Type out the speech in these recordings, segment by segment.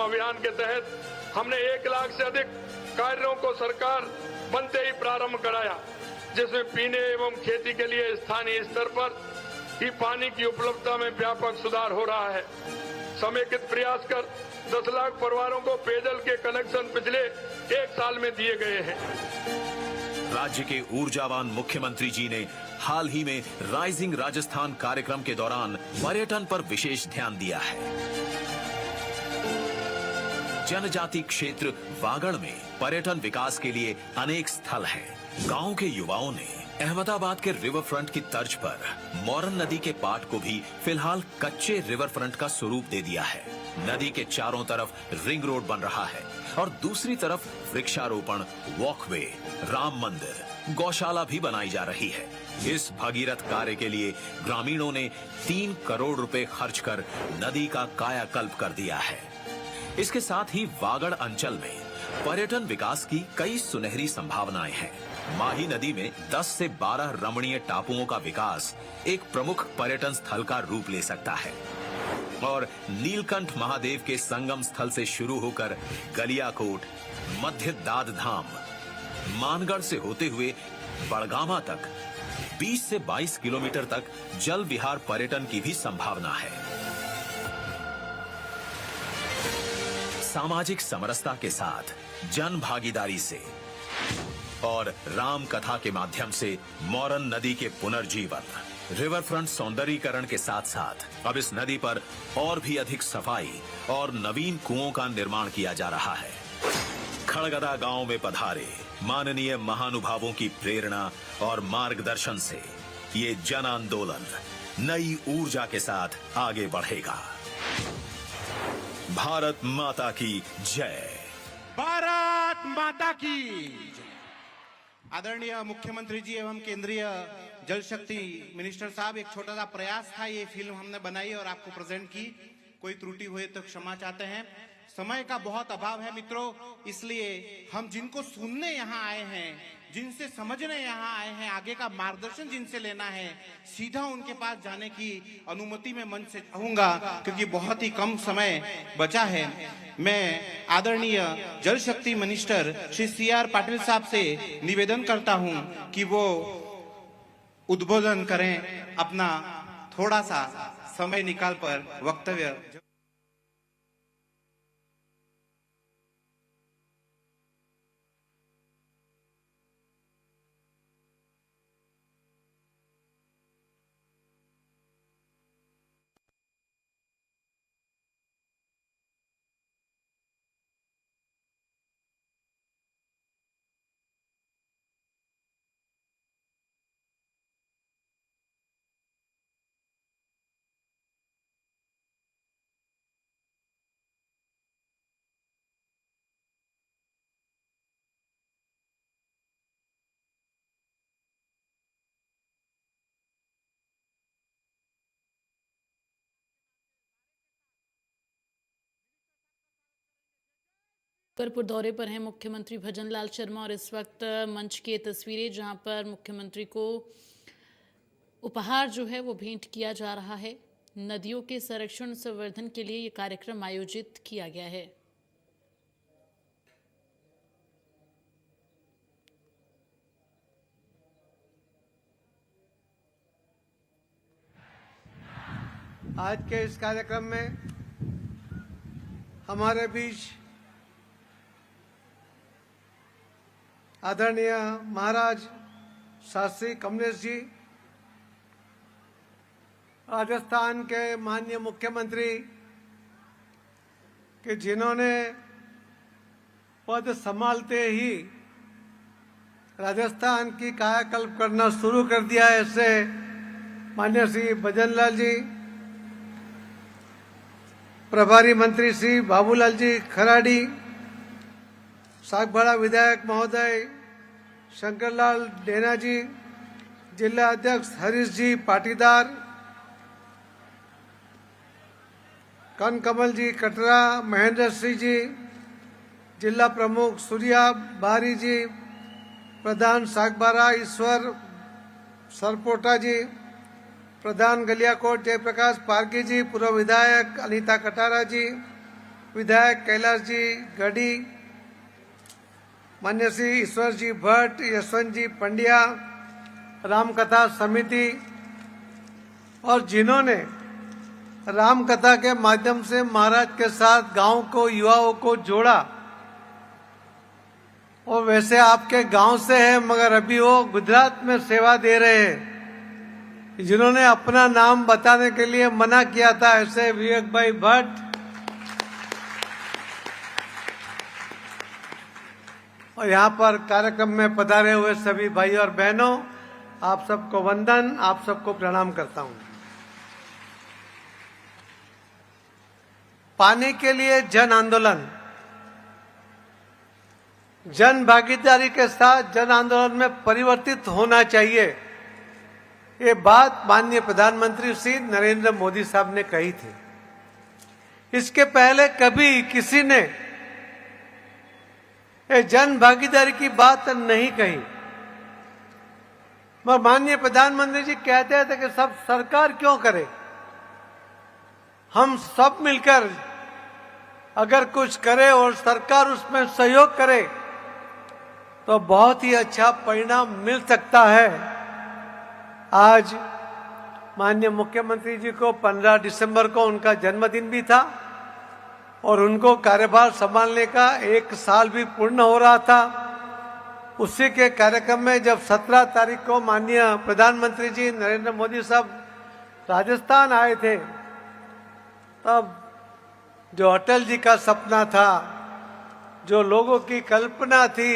अभियान के तहत हमने 1 लाख से अधिक कार्यों को सरकार बनते ही प्रारंभ कराया, जिसमें पीने एवं खेती के लिए स्थानीय स्तर पर ही पानी की उपलब्धता में व्यापक सुधार हो रहा है। समेकित प्रयास कर 10 लाख परिवारों को पेयजल के कनेक्शन पिछले 1 साल में दिए गए हैं। राज्य के ऊर्जावान मुख्यमंत्री जी ने हाल ही में राइजिंग राजस्थान कार्यक्रम के दौरान पर्यटन पर विशेष ध्यान दिया है। जनजाति क्षेत्र वागड़ में पर्यटन विकास के लिए अनेक स्थल हैं। गांव के युवाओं ने अहमदाबाद के रिवर फ्रंट की तर्ज पर मोरन नदी के पाट को भी फिलहाल कच्चे रिवर फ्रंट का स्वरूप दे दिया है। नदी के चारों तरफ रिंग रोड बन रहा है और दूसरी तरफ वृक्षारोपण, वॉकवे, राम मंदिर, गौशाला भी बनाई जा रही है। इस भगीरथ कार्य के लिए ग्रामीणों ने 3 करोड़ रुपए खर्च कर नदी का कायाकल्प कर दिया है। इसके साथ ही वागड़ अंचल में पर्यटन विकास की कई सुनहरी संभावनाएं हैं। माही नदी में 10 से 12 रमणीय टापुओं का विकास एक प्रमुख पर्यटन स्थल का रूप ले सकता है और नीलकंठ महादेव के संगम स्थल से शुरू होकर गलियाकोट, मध्य दाद धाम, मानगढ़ से होते हुए बड़गामा तक 20 से 22 किलोमीटर तक जल विहार पर्यटन की भी संभावना है। सामाजिक समरसता के साथ जन भागीदारी से और राम कथा के माध्यम से मोरन नदी के पुनर्जीवन, रिवर फ्रंट सौंदर्यीकरण के साथ साथ अब इस नदी पर और भी अधिक सफाई और नवीन कुओं का निर्माण किया जा रहा है। खड़गदा गांव में पधारे माननीय महानुभावों की प्रेरणा और मार्गदर्शन से ये जन आंदोलन नई ऊर्जा के साथ आगे बढ़ेगा। भारत माता की जय। भारत माता की जय। आदरणीय मुख्यमंत्री जी एवं केंद्रीय जल शक्ति मिनिस्टर साहब, एक छोटा सा प्रयास था, ये फिल्म हमने बनाई और आपको प्रेजेंट की। कोई त्रुटि हुए तो क्षमा चाहते हैं। समय का बहुत अभाव है मित्रों, इसलिए हम जिनको सुनने यहाँ आए हैं, जिनसे समझने यहाँ आए हैं, आगे का मार्गदर्शन जिनसे लेना है, सीधा उनके पास जाने की अनुमति मैं मन से चाहूंगा, क्योंकि बहुत ही कम समय बचा है। मैं आदरणीय जल शक्ति मिनिस्टर श्री CR पाटिल साहब से निवेदन करता हूं कि वो उद्बोधन करें, अपना थोड़ा सा समय निकाल कर वक्तव्य। करपुर दौरे पर हैं मुख्यमंत्री भजनलाल शर्मा और इस वक्त मंच की तस्वीरें जहां पर मुख्यमंत्री को उपहार जो है वो भेंट किया जा रहा है। नदियों के संरक्षण संवर्धन के लिए ये कार्यक्रम आयोजित किया गया है। आज के इस कार्यक्रम में हमारे बीच आदरणीय महाराज शास्त्री कमलेश जी, राजस्थान के माननीय मुख्यमंत्री कि जिन्होंने पद संभालते ही राजस्थान की कायाकल्प करना शुरू कर दिया है, ऐसे माननीय श्री भजनलाल जी, प्रभारी मंत्री श्री बाबूलाल जी खराड़ी, सागबाड़ा विधायक महोदय शंकरलाल डेना जी, जिला अध्यक्ष हरीश जी पाटीदार, कनकमल जी कटरा, महेंद्र सिंह जी, जिला प्रमुख सूर्या बारी जी, प्रधान सागबाड़ा ईश्वर सरपोटा जी, प्रधान गलियाकोट जयप्रकाश पारगी जी, पूर्व विधायक अनीता कटारा जी, विधायक कैलाश जी गढ़ी, मान्य श्री ईश्वर जी भट्ट, यशवंत जी पंड्या, रामकथा समिति और जिन्होंने रामकथा के माध्यम से महाराज के साथ गांव को, युवाओं को जोड़ा। और वैसे आपके गांव से हैं मगर अभी वो गुजरात में सेवा दे रहे हैं। जिन्होंने अपना नाम बताने के लिए मना किया था, ऐसे विवेक भाई भट्ट और यहाँ पर कार्यक्रम में पधारे हुए सभी भाई और बहनों, आप सबको वंदन, आप सबको प्रणाम करता हूँ। पानी के लिए जन आंदोलन, जन भागीदारी के साथ जन आंदोलन में परिवर्तित होना चाहिए, ये बात माननीय प्रधानमंत्री श्री नरेंद्र मोदी साहब ने कही थी। इसके पहले कभी किसी ने ये जन भागीदारी की बात नहीं कही। मगर माननीय प्रधानमंत्री जी कहते थे कि सब सरकार क्यों करे, हम सब मिलकर अगर कुछ करे और सरकार उसमें सहयोग करे तो बहुत ही अच्छा परिणाम मिल सकता है। आज माननीय मुख्यमंत्री जी को 15 दिसंबर को उनका जन्मदिन भी था और उनको कार्यभार संभालने का 1 साल भी पूर्ण हो रहा था। उसी के कार्यक्रम में जब 17 तारीख को माननीय प्रधानमंत्री जी नरेंद्र मोदी साहब राजस्थान आए थे, तब जो अटल जी का सपना था, जो लोगों की कल्पना थी,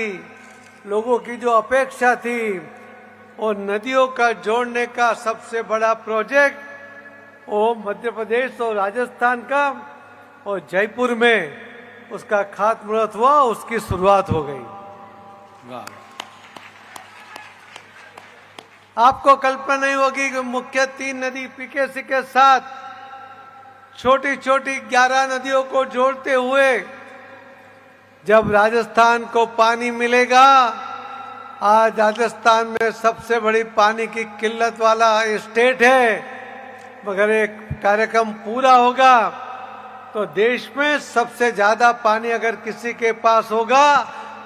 लोगों की जो अपेक्षा थी, और नदियों का जोड़ने का सबसे बड़ा प्रोजेक्ट वो मध्य प्रदेश और राजस्थान का और जयपुर में उसका खातमुहूर्त हुआ, उसकी शुरुआत हो गई। आपको कल्पना नहीं होगी कि मुख्य 3 नदी पीकेसी के साथ छोटी छोटी 11 नदियों को जोड़ते हुए जब राजस्थान को पानी मिलेगा, आज राजस्थान में सबसे बड़ी पानी की किल्लत वाला स्टेट है, मगर एक कार्यक्रम पूरा होगा तो देश में सबसे ज्यादा पानी अगर किसी के पास होगा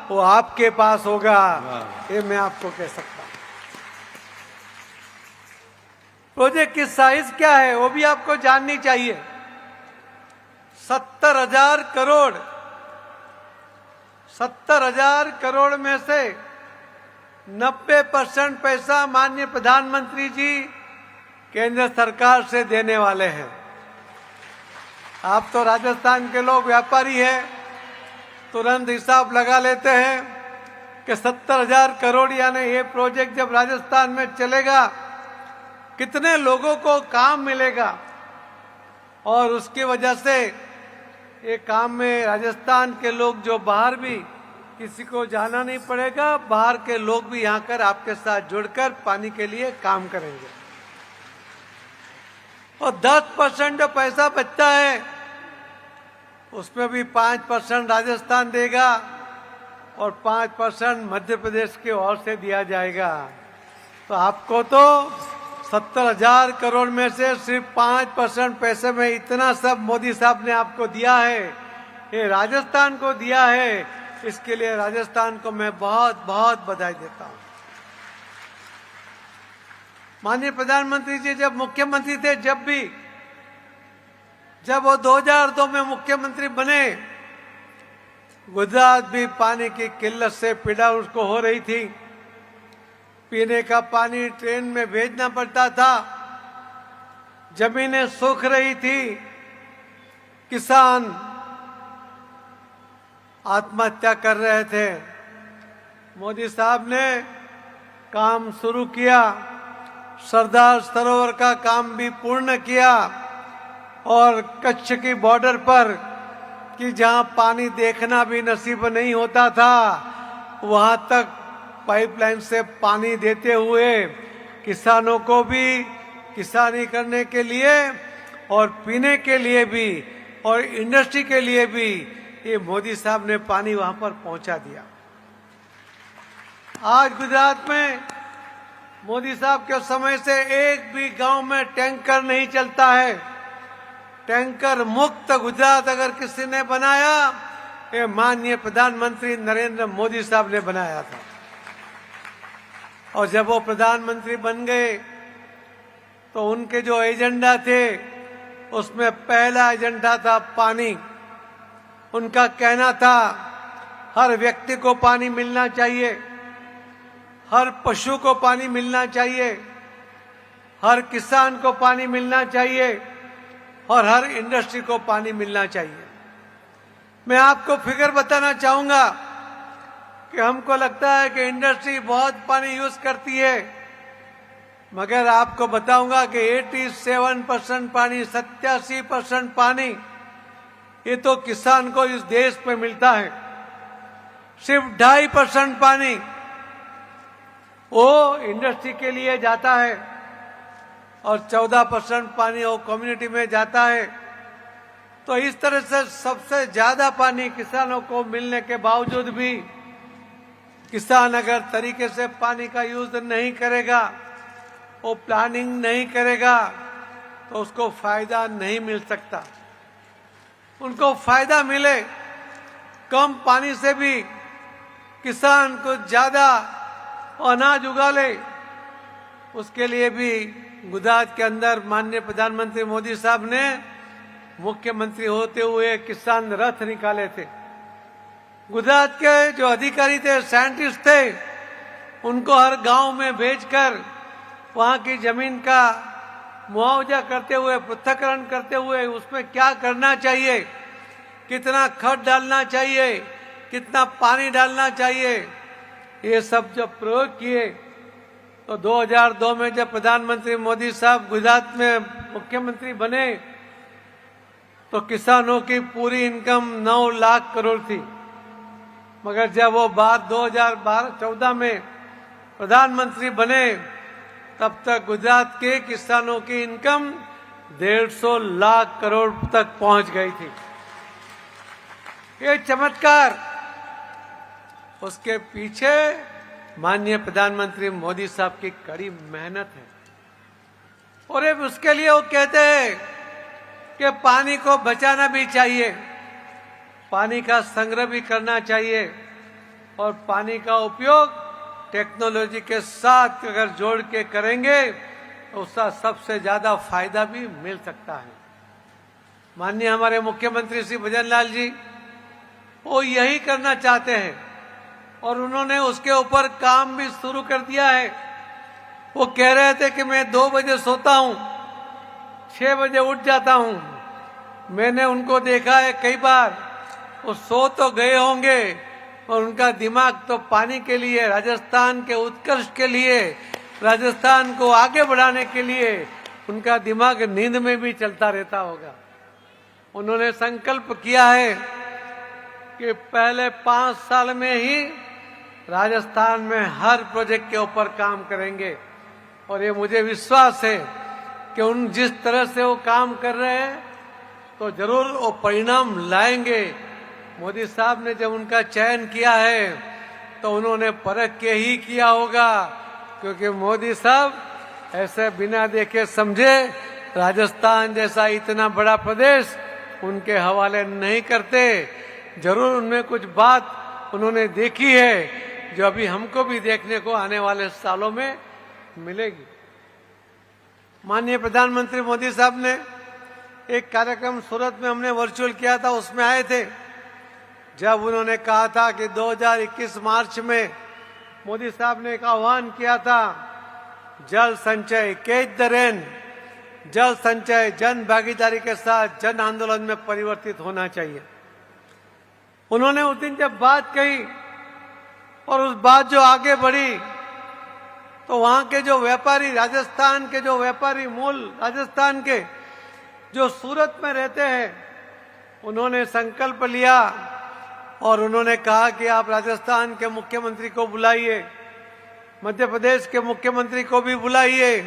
वो आपके पास होगा, ये मैं आपको कह सकता हूं। प्रोजेक्ट की साइज क्या है वो भी आपको जाननी चाहिए। 70,000 करोड़, 70,000 करोड़ में से 90% पैसा माननीय प्रधानमंत्री जी केंद्र सरकार से देने वाले हैं। आप तो राजस्थान के लोग व्यापारी हैं, तुरंत हिसाब लगा लेते हैं कि 70,000 करोड़ यानी ये प्रोजेक्ट जब राजस्थान में चलेगा कितने लोगों को काम मिलेगा, और उसकी वजह से ये काम में राजस्थान के लोग जो बाहर भी, किसी को जाना नहीं पड़ेगा, बाहर के लोग भी यहाँ कर आपके साथ जुड़कर पानी के लिए काम करेंगे। और 10% जो पैसा बचता है उसमें भी 5% राजस्थान देगा और 5% मध्य प्रदेश की ओर से दिया जाएगा। तो आपको तो 70,000 करोड़ में से सिर्फ 5% पैसे में इतना सब मोदी साहब ने आपको दिया है, ये राजस्थान को दिया है। इसके लिए राजस्थान को मैं बहुत बहुत बधाई देता हूं। माननीय प्रधानमंत्री जी जब मुख्यमंत्री थे, जब वो 2002 में मुख्यमंत्री बने, गुजरात भी पानी की किल्लत से पीड़ा उसको हो रही थी। पीने का पानी ट्रेन में भेजना पड़ता था, जमीनें सूख रही थी, किसान आत्महत्या कर रहे थे। मोदी साहब ने काम शुरू किया, सरदार सरोवर का काम भी पूर्ण किया और कच्छ की बॉर्डर पर कि जहां पानी देखना भी नसीब नहीं होता था, वहां तक पाइपलाइन से पानी देते हुए किसानों को भी किसानी करने के लिए और पीने के लिए भी और इंडस्ट्री के लिए भी ये मोदी साहब ने पानी वहां पर पहुंचा दिया। आज गुजरात में मोदी साहब के समय से एक भी गांव में टैंकर नहीं चलता है। टैंकर मुक्त गुजरात अगर किसी ने बनाया, ये माननीय प्रधानमंत्री नरेंद्र मोदी साहब ने बनाया था। और जब वो प्रधानमंत्री बन गए तो उनके जो एजेंडा थे उसमें पहला एजेंडा था पानी। उनका कहना था हर व्यक्ति को पानी मिलना चाहिए, हर पशु को पानी मिलना चाहिए, हर किसान को पानी मिलना चाहिए और हर इंडस्ट्री को पानी मिलना चाहिए। मैं आपको फिगर बताना चाहूंगा कि हमको लगता है कि इंडस्ट्री बहुत पानी यूज करती है, मगर आपको बताऊंगा कि 87% पानी, 87% पानी ये तो किसान को इस देश में मिलता है। सिर्फ 2.5% पानी वो इंडस्ट्री के लिए जाता है और 14% पानी वो कम्युनिटी में जाता है। तो इस तरह से सबसे ज्यादा पानी किसानों को मिलने के बावजूद भी किसान अगर तरीके से पानी का यूज नहीं करेगा, वो प्लानिंग नहीं करेगा, तो उसको फायदा नहीं मिल सकता। उनको फायदा मिले, कम पानी से भी किसान को ज्यादा अनाज उगा ले, उसके लिए भी गुजरात के अंदर माननीय प्रधानमंत्री मोदी साहब ने मुख्यमंत्री होते हुए किसान रथ निकाले थे। गुजरात के जो अधिकारी थे, साइंटिस्ट थे, उनको हर गांव में भेजकर वहां की जमीन का मुआवजा करते हुए, पृथक्करण करते हुए उसमें क्या करना चाहिए, कितना खाद डालना चाहिए, कितना पानी डालना चाहिए, ये सब जब प्रयोग किए तो 2002 में जब प्रधानमंत्री मोदी साहब गुजरात में मुख्यमंत्री बने तो किसानों की पूरी इनकम 9 लाख करोड़ थी। मगर जब वो बात 2014 में प्रधानमंत्री बने तब तक गुजरात के किसानों की इनकम 150 लाख करोड़ तक पहुंच गई थी। ये चमत्कार, उसके पीछे माननीय प्रधानमंत्री मोदी साहब की कड़ी मेहनत है। और उसके लिए वो कहते हैं कि पानी को बचाना भी चाहिए, पानी का संग्रह भी करना चाहिए और पानी का उपयोग टेक्नोलॉजी के साथ अगर जोड़ के करेंगे तो उसका सबसे ज्यादा फायदा भी मिल सकता है। माननीय हमारे मुख्यमंत्री श्री भजनलाल जी वो यही करना चाहते हैं और उन्होंने उसके ऊपर काम भी शुरू कर दिया है। वो कह रहे थे कि मैं 2 बजे सोता हूं, 6 बजे उठ जाता हूं। मैंने उनको देखा है कई बार, वो सो तो गए होंगे और उनका दिमाग तो पानी के लिए, राजस्थान के उत्कर्ष के लिए, राजस्थान को आगे बढ़ाने के लिए उनका दिमाग नींद में भी चलता रहता होगा। उन्होंने संकल्प किया है कि पहले 5 साल में ही राजस्थान में हर प्रोजेक्ट के ऊपर काम करेंगे और ये मुझे विश्वास है कि उन जिस तरह से वो काम कर रहे हैं तो जरूर वो परिणाम लाएंगे। मोदी साहब ने जब उनका चयन किया है तो उन्होंने परख के ही किया होगा, क्योंकि मोदी साहब ऐसे बिना देखे समझे राजस्थान जैसा इतना बड़ा प्रदेश उनके हवाले नहीं करते। जरूर उनमें कुछ बात उन्होंने देखी है जो अभी हमको भी देखने को आने वाले सालों में मिलेगी। माननीय प्रधानमंत्री मोदी साहब ने एक कार्यक्रम सूरत में हमने वर्चुअल किया था, उसमें आए थे। जब उन्होंने कहा था कि 2021 मार्च में मोदी साहब ने एक आह्वान किया था, जल संचय, कैच द रेन, जल संचय जन भागीदारी के साथ जन आंदोलन में परिवर्तित होना चाहिए। उन्होंने उस दिन जब बात कही और उस बात जो आगे बढ़ी तो वहां के जो व्यापारी, राजस्थान के जो व्यापारी, मूल राजस्थान के जो सूरत में रहते हैं, उन्होंने संकल्प लिया और उन्होंने कहा कि आप राजस्थान के मुख्यमंत्री को बुलाइए, मध्य प्रदेश के मुख्यमंत्री को भी बुलाइए,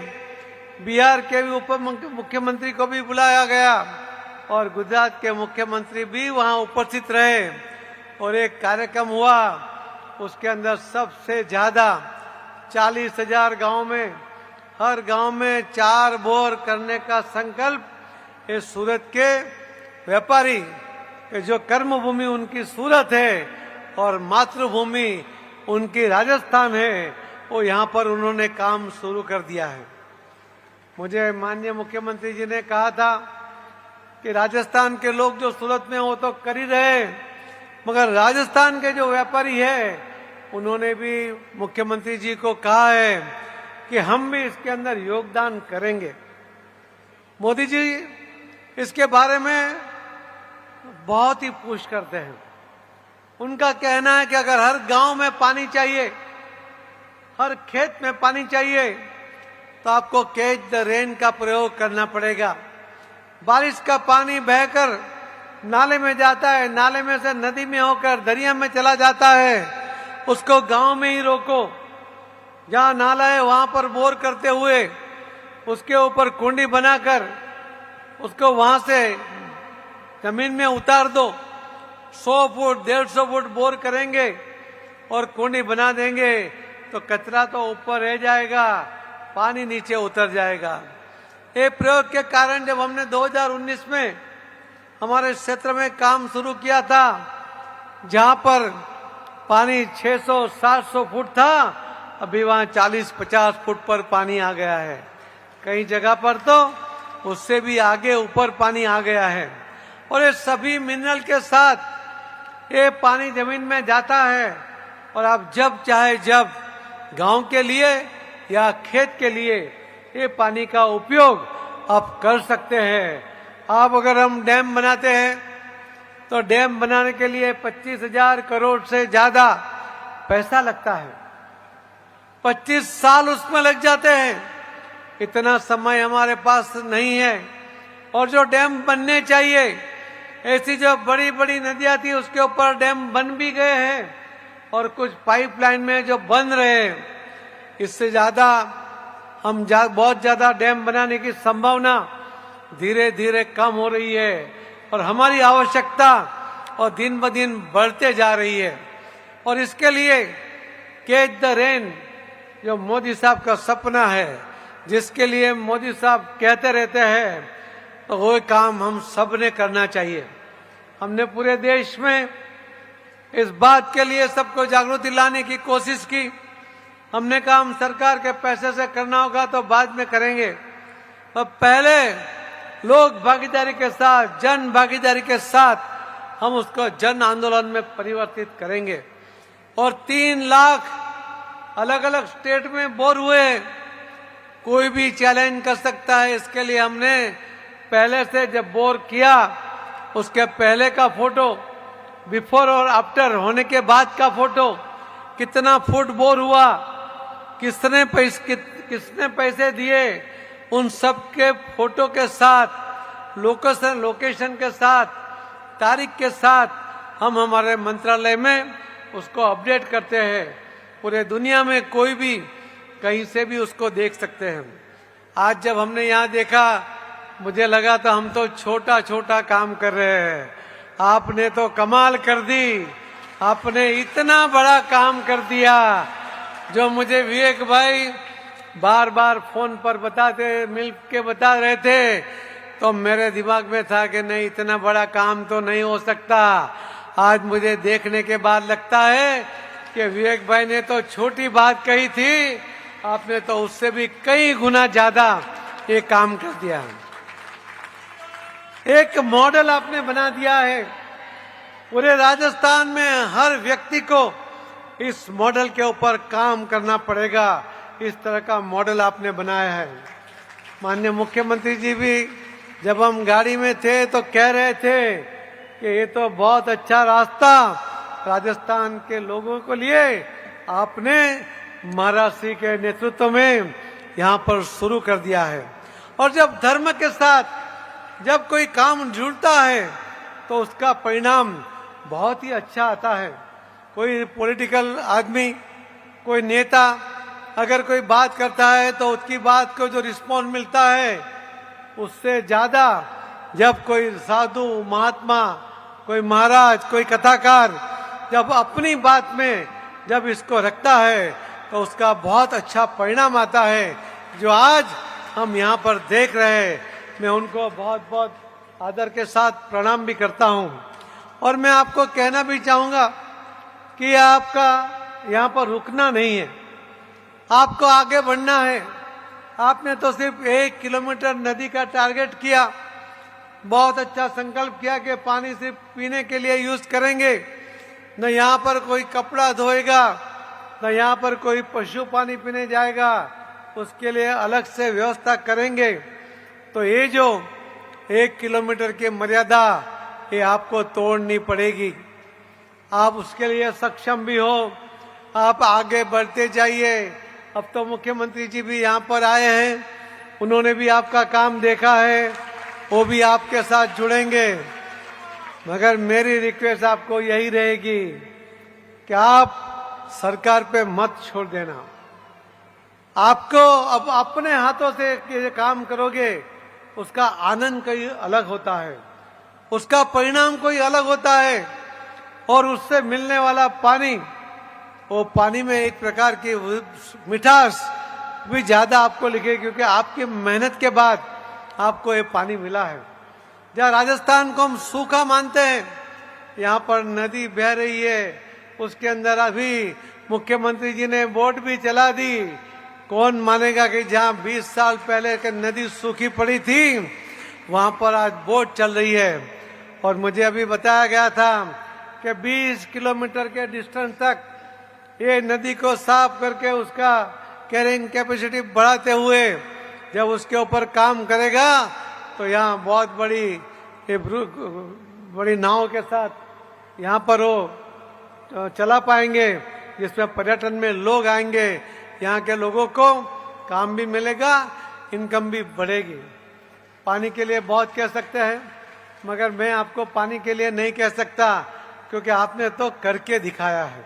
बिहार के भी उप मुख्यमंत्री को भी बुलाया गया और गुजरात के मुख्यमंत्री भी वहां उपस्थित रहे और एक कार्यक्रम हुआ। उसके अंदर सबसे ज्यादा 40,000 गांव में, हर गांव में 4 बोर करने का संकल्प ये सूरत के व्यापारी कि जो कर्मभूमि उनकी सूरत है और मातृभूमि उनकी राजस्थान है, वो यहाँ पर उन्होंने काम शुरू कर दिया है। मुझे माननीय मुख्यमंत्री जी ने कहा था कि राजस्थान के लोग जो सूरत में वो तो कर ही रहे, मगर राजस्थान के जो व्यापारी है उन्होंने भी मुख्यमंत्री जी को कहा है कि हम भी इसके अंदर योगदान करेंगे। मोदी जी इसके बारे में बहुत ही पूछ करते हैं। उनका कहना है कि अगर हर गांव में पानी चाहिए, हर खेत में पानी चाहिए, तो आपको कैच द रेन का प्रयोग करना पड़ेगा। बारिश का पानी बहकर नाले में जाता है, नाले में से नदी में होकर दरिया में चला जाता है, उसको गांव में ही रोको। जहां नाला है वहां पर बोर करते हुए उसके ऊपर कुंडी बनाकर उसको वहां से जमीन में उतार दो। 100 फुट 150 फुट बोर करेंगे और कुंडी बना देंगे तो कचरा तो ऊपर रह जाएगा, पानी नीचे उतर जाएगा। ये प्रयोग के कारण जब हमने 2019 में हमारे क्षेत्र में काम शुरू किया था, जहां पर पानी 600-700 फुट था, अभी वहां 40-50 फुट पर पानी आ गया है। कई जगह पर तो उससे भी आगे ऊपर पानी आ गया है। और ये सभी मिनरल के साथ ये पानी जमीन में जाता है और आप जब चाहे जब गांव के लिए या खेत के लिए ये पानी का उपयोग आप कर सकते हैं। आप अगर हम डैम बनाते हैं तो डैम बनाने के लिए 25,000 करोड़ से ज्यादा पैसा लगता है। 25 साल उसमें लग जाते हैं। इतना समय हमारे पास नहीं है। और जो डैम बनने चाहिए, ऐसी जो बड़ी बड़ी नदियां थी उसके ऊपर डैम बन भी गए हैं और कुछ पाइपलाइन में जो बन रहे हैं, इससे ज्यादा हम बहुत ज्यादा डैम बनाने की संभावना धीरे धीरे कम हो रही है और हमारी आवश्यकता और दिन ब दिन बढ़ते जा रही है। और इसके लिए कैच द रेन जो मोदी साहब का सपना है, जिसके लिए मोदी साहब कहते रहते हैं, तो वो काम हम सब ने करना चाहिए। हमने पूरे देश में इस बात के लिए सबको जागृति लाने की कोशिश की। हमने कहा हम सरकार के पैसे से करना होगा तो बाद में करेंगे, और पहले लोग भागीदारी के साथ, जन भागीदारी के साथ हम उसको जन आंदोलन में परिवर्तित करेंगे। और 3 लाख अलग अलग स्टेट में बोर हुए, कोई भी चैलेंज कर सकता है। इसके लिए हमने पहले से जब बोर किया उसके पहले का फोटो, बिफोर और आफ्टर होने के बाद का फोटो, कितना फुट बोर हुआ, किसने पैसे दिए, उन सब के फोटो के साथ, लोकेशन के साथ, तारीख के साथ हम हमारे मंत्रालय में उसको अपडेट करते हैं। पूरे दुनिया में कोई भी कहीं से भी उसको देख सकते हैं। आज जब हमने यहाँ देखा, मुझे लगा तो हम तो छोटा छोटा काम कर रहे हैं। आपने तो कमाल कर दी, आपने इतना बड़ा काम कर दिया। जो मुझे विवेक भाई बार बार फोन पर मिल के बता रहे थे, तो मेरे दिमाग में था कि नहीं, इतना बड़ा काम तो नहीं हो सकता। आज मुझे देखने के बाद लगता है कि विवेक भाई ने तो छोटी बात कही थी, आपने तो उससे भी कई गुना ज्यादा ये काम कर दिया। एक मॉडल आपने बना दिया है। पूरे राजस्थान में हर व्यक्ति को इस मॉडल के ऊपर काम करना पड़ेगा। इस तरह का मॉडल आपने बनाया है। माननीय मुख्यमंत्री जी भी जब हम गाड़ी में थे तो कह रहे थे कि ये तो बहुत अच्छा रास्ता राजस्थान के लोगों को लिए आपने महाराष्ट्र के नेतृत्व में यहाँ पर शुरू कर दिया है। और जब धर्म के साथ जब कोई काम जुड़ता है तो उसका परिणाम बहुत ही अच्छा आता है। कोई पॉलिटिकल आदमी, कोई नेता अगर कोई बात करता है तो उसकी बात को जो रिस्पॉन्स मिलता है, उससे ज्यादा जब कोई साधु, महात्मा, कोई महाराज, कोई कथाकार जब अपनी बात में जब इसको रखता है तो उसका बहुत अच्छा परिणाम आता है, जो आज हम यहाँ पर देख रहे हैं। मैं उनको बहुत बहुत आदर के साथ प्रणाम भी करता हूं। और मैं आपको कहना भी चाहूंगा कि आपका यहाँ पर रुकना नहीं है, आपको आगे बढ़ना है। आपने तो सिर्फ 1 किलोमीटर नदी का टारगेट किया, बहुत अच्छा संकल्प किया कि पानी सिर्फ पीने के लिए यूज करेंगे, न यहाँ पर कोई कपड़ा धोएगा, न यहाँ पर कोई पशु पानी पीने जाएगा, उसके लिए अलग से व्यवस्था करेंगे। तो ये जो 1 किलोमीटर की मर्यादा ये आपको तोड़नी पड़ेगी। आप उसके लिए सक्षम भी हो, आप आगे बढ़ते जाइए। अब तो मुख्यमंत्री जी भी यहाँ पर आए हैं, उन्होंने भी आपका काम देखा है, वो भी आपके साथ जुड़ेंगे। मगर मेरी रिक्वेस्ट आपको यही रहेगी कि आप सरकार पे मत छोड़ देना। आपको अब अपने हाथों से ये काम करोगे, उसका आनंद कोई अलग होता है, उसका परिणाम कोई अलग होता है। और उससे मिलने वाला पानी, वो पानी में एक प्रकार की मिठास भी ज्यादा आपको लिखेगी, क्योंकि आपकी मेहनत के बाद आपको ये पानी मिला है। जहाँ राजस्थान को हम सूखा मानते हैं, यहाँ पर नदी बह रही है, उसके अंदर अभी मुख्यमंत्री जी ने बोट भी चला दी। कौन मानेगा कि जहाँ 20 साल पहले के नदी सूखी पड़ी थी, वहां पर आज बोट चल रही है। और मुझे अभी बताया गया था कि 20 किलोमीटर के डिस्टेंस तक ये नदी को साफ करके उसका कैरिंग कैपेसिटी बढ़ाते हुए जब उसके ऊपर काम करेगा तो यहाँ बहुत बड़ी नाव के साथ यहाँ पर वो चला पाएंगे, जिसमें पर्यटन में लोग आएंगे, यहाँ के लोगों को काम भी मिलेगा, इनकम भी बढ़ेगी। पानी के लिए बहुत कह सकते हैं, मगर मैं आपको पानी के लिए नहीं कह सकता, क्योंकि आपने तो करके दिखाया है।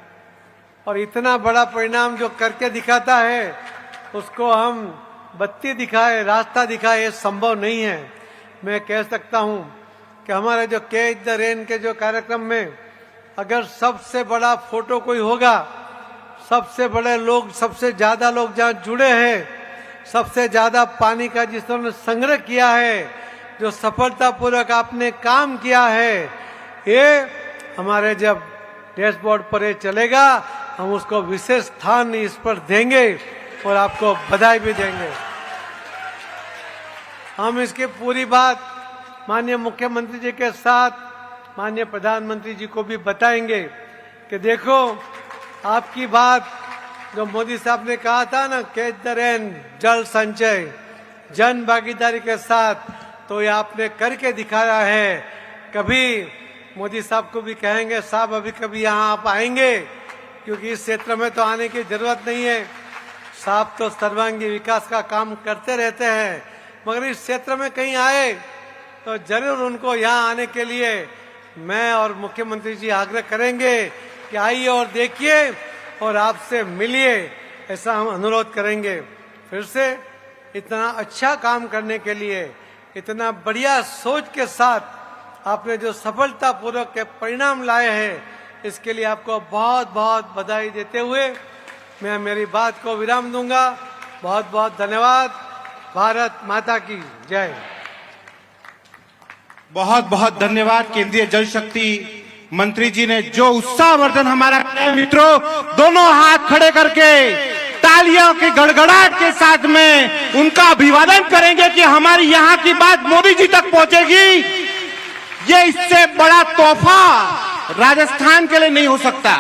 और इतना बड़ा परिणाम जो करके दिखाता है, उसको हम बत्ती दिखाए, रास्ता दिखाए, ये संभव नहीं है। मैं कह सकता हूं कि हमारे जो कैच द रेन के जो कार्यक्रम में अगर सबसे बड़ा फोटो कोई होगा, सबसे बड़े लोग, सबसे ज्यादा लोग जहाँ जुड़े हैं, सबसे ज्यादा पानी का जिसने संग्रह किया है, जो सफलतापूर्वक आपने काम किया है, ये हमारे जब डैशबोर्ड पर ये चलेगा, हम उसको विशेष स्थान इस पर देंगे और आपको बधाई भी देंगे। हम इसकी पूरी बात माननीय मुख्यमंत्री जी के साथ माननीय प्रधानमंत्री जी को भी बताएंगे कि देखो, आपकी बात जो मोदी साहब ने कहा था ना, कैच द रेन, जल संचय, जन भागीदारी के साथ, तो ये आपने करके दिखाया है। कभी मोदी साहब को भी कहेंगे, साहब अभी कभी यहाँ आप आएंगे, क्योंकि इस क्षेत्र में तो आने की जरूरत नहीं है, साहब तो सर्वांगीण विकास का काम करते रहते हैं, मगर इस क्षेत्र में कहीं आए तो जरूर उनको यहाँ आने के लिए मैं और मुख्यमंत्री जी आग्रह करेंगे कि आइए और देखिए और आपसे मिलिए, ऐसा हम अनुरोध करेंगे। फिर से इतना अच्छा काम करने के लिए, इतना बढ़िया सोच के साथ आपने जो सफलतापूर्वक के परिणाम लाए हैं, इसके लिए आपको बहुत बहुत बधाई देते हुए मैं मेरी बात को विराम दूंगा। बहुत बहुत धन्यवाद। भारत माता की जय। बहुत बहुत धन्यवाद केंद्रीय जल शक्ति मंत्री जी ने जो उत्साहवर्धन हमारा किया। मित्रों, दोनों हाथ खड़े करके तालियों की गड़गड़ाहट के साथ में उनका अभिवादन करेंगे कि हमारी यहाँ की बात मोदी जी तक पहुंचेगी। ये इससे बड़ा तोहफा राजस्थान के लिए नहीं हो सकता।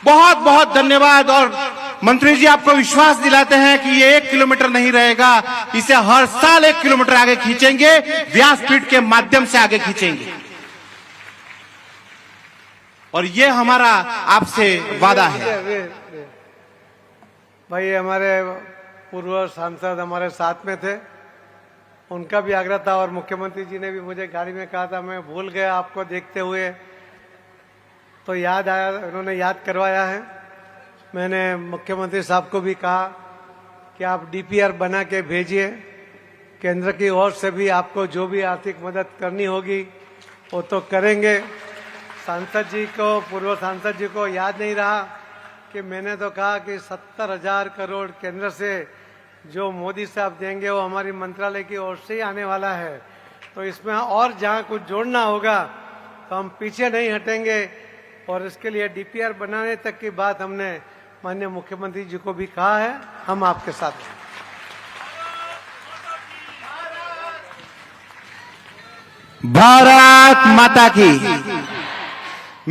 बहुत बहुत धन्यवाद। और मंत्री जी आपको विश्वास दिलाते हैं कि ये 1 किलोमीटर नहीं रहेगा, इसे हर साल 1 किलोमीटर आगे खींचेंगे, व्यासपीठ के माध्यम से आगे खींचेंगे। और ये हमारा आपसे वादा है। भाई, हमारे पूर्व सांसद हमारे साथ में थे, उनका भी आग्रह था और मुख्यमंत्री जी ने भी मुझे गाड़ी में कहा था, मैं भूल गया आपको देखते हुए, तो याद आया, उन्होंने याद करवाया है। मैंने मुख्यमंत्री साहब को भी कहा कि आप डीपीआर बना के भेजिए, केंद्र की ओर से भी आपको जो भी आर्थिक मदद करनी होगी वो तो करेंगे। सांसद जी को, पूर्व सांसद जी को याद नहीं रहा कि मैंने तो कहा कि 70,000 करोड़ केंद्र से जो मोदी साहब देंगे वो हमारी मंत्रालय की ओर से ही आने वाला है। तो इसमें और जहाँ कुछ जोड़ना होगा तो हम पीछे नहीं हटेंगे और इसके लिए डीपीआर बनाने तक की बात हमने माननीय मुख्यमंत्री जी को भी कहा है। हम आपके साथ हैं। ભારત માતા કી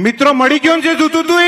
મિત્રો મળી ગયો છે જૂતું તું